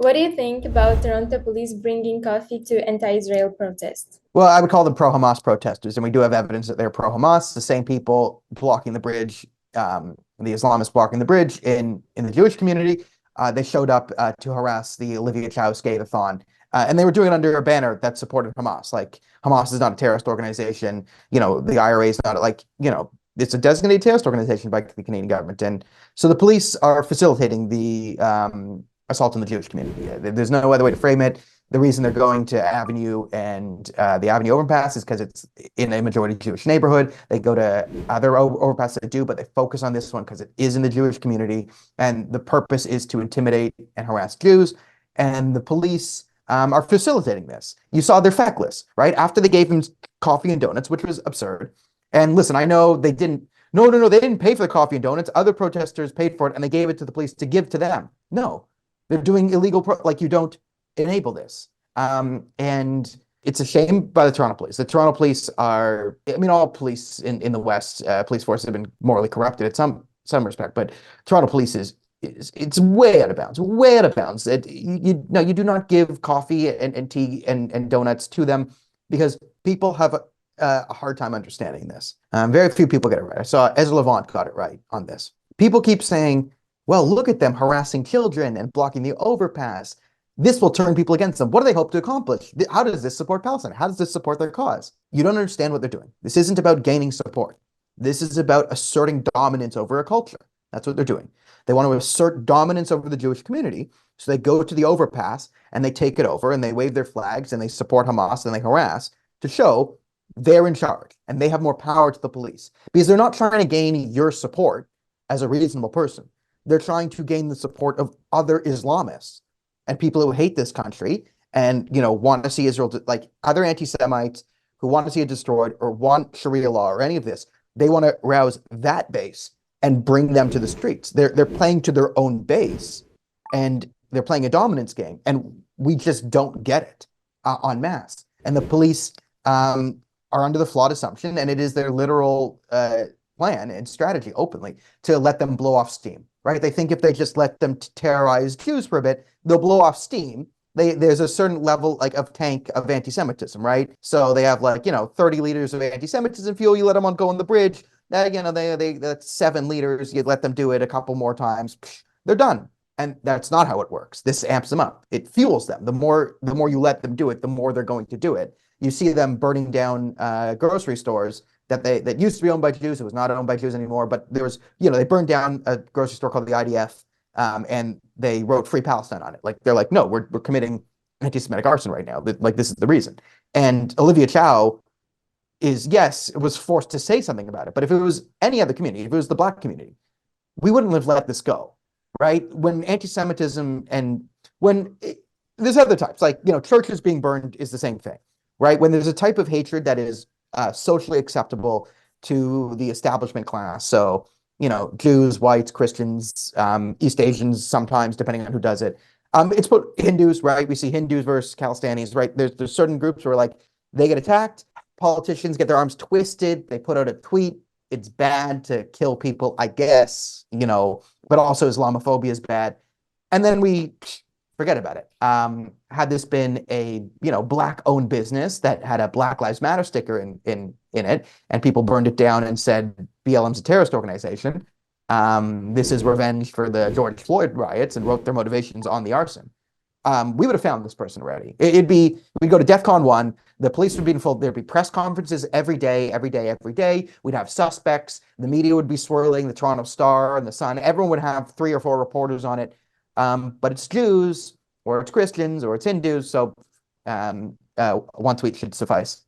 What do you think about Toronto police bringing coffee to anti-Israel protests? Well, I would call them pro-Hamas protesters, and we do have evidence that they're pro-Hamas. The same people blocking the bridge, the Islamists blocking the bridge in the Jewish community. They showed up to harass the Olivia Chow skate-a-thon, and they were doing it under a banner that supported Hamas. Like Hamas is not a terrorist organization. The IRA is not it's a designated terrorist organization by the Canadian government, and so the police are facilitating the assault on the Jewish community. There's no other way to frame it. The reason they're going to Avenue and the Avenue overpass is because it's in a majority Jewish neighborhood. They go to other overpasses that do, but they focus on this one because it is in the Jewish community. And the purpose is to intimidate and harass Jews. And the police are facilitating this. You saw their feckless, right? After they gave him coffee and donuts, which was absurd. And listen, I know they didn't. No, they didn't pay for the coffee and donuts. Other protesters paid for it, and they gave it to the police to give to them. No, they're doing illegal, like you don't enable this. And it's a shame by the Toronto police. The Toronto police are, I mean, all police in the West, police forces have been morally corrupted in some respect, but Toronto police is it's way out of bounds, way out of bounds. You do not give coffee and tea and donuts to them because people have a hard time understanding this. Very few people get it right. I saw Ezra Levant got it right on this. People keep saying, well, look at them harassing children and blocking the overpass. This will turn people against them. What do they hope to accomplish? How does this support Palestine? How does this support their cause? You don't understand what they're doing. This isn't about gaining support. This is about asserting dominance over a culture. That's what they're doing. They want to assert dominance over the Jewish community. So they go to the overpass and they take it over and they wave their flags and they support Hamas and they harass to show they're in charge and they have more power to the police because they're not trying to gain your support as a reasonable person. They're trying to gain the support of other Islamists and people who hate this country and want to see Israel like other anti-Semites who want to see it destroyed or want Sharia law or any of this. They want to rouse that base and bring them to the streets. They're playing to their own base and they're playing a dominance game, and we just don't get it en masse. And the police are under the flawed assumption, and it is their literal plan and strategy openly to let them blow off steam. Right? They think if they just let them terrorize Jews for a bit, they'll blow off steam. There's a certain level of tank of anti-Semitism, right? So they have 30 liters of anti-Semitism fuel. You let them go on the bridge. That's 7 liters. You let them do it a couple more times. They're done. And that's not how it works. This amps them up. It fuels them. The more you let them do it, the more they're going to do it. You see them burning down grocery stores that used to be owned by Jews. It was not owned by Jews anymore, but there was, they burned down a grocery store called the IDF, and they wrote Free Palestine on it. Like, they're like, no, we're committing anti-Semitic arson right now. Like, this is the reason. And Olivia Chow was forced to say something about it. But if it was any other community, if it was the Black community, we wouldn't have let this go, right? When anti-Semitism there's other types, churches being burned is the same thing, right? When there's a type of hatred that is socially acceptable to the establishment class. So, Jews, whites, Christians, East Asians, sometimes, depending on who does it. It's put Hindus, right? We see Hindus versus Palestinians, right? There's certain groups where they get attacked, politicians get their arms twisted, they put out a tweet. It's bad to kill people, I guess, but also Islamophobia is bad. And then we forget about it. Had this been a Black-owned business that had a Black Lives Matter sticker in it, and people burned it down and said BLM's a terrorist organization, this is revenge for the George Floyd riots, and wrote their motivations on the arson, we would have found this person already. We'd go to DEFCON 1, the police would be involved, there'd be press conferences every day. We'd have suspects, the media would be swirling, the Toronto Star and the Sun, everyone would have 3 or 4 reporters on it. But it's Jews, or it's Christians, or it's Hindus, so one tweet should suffice.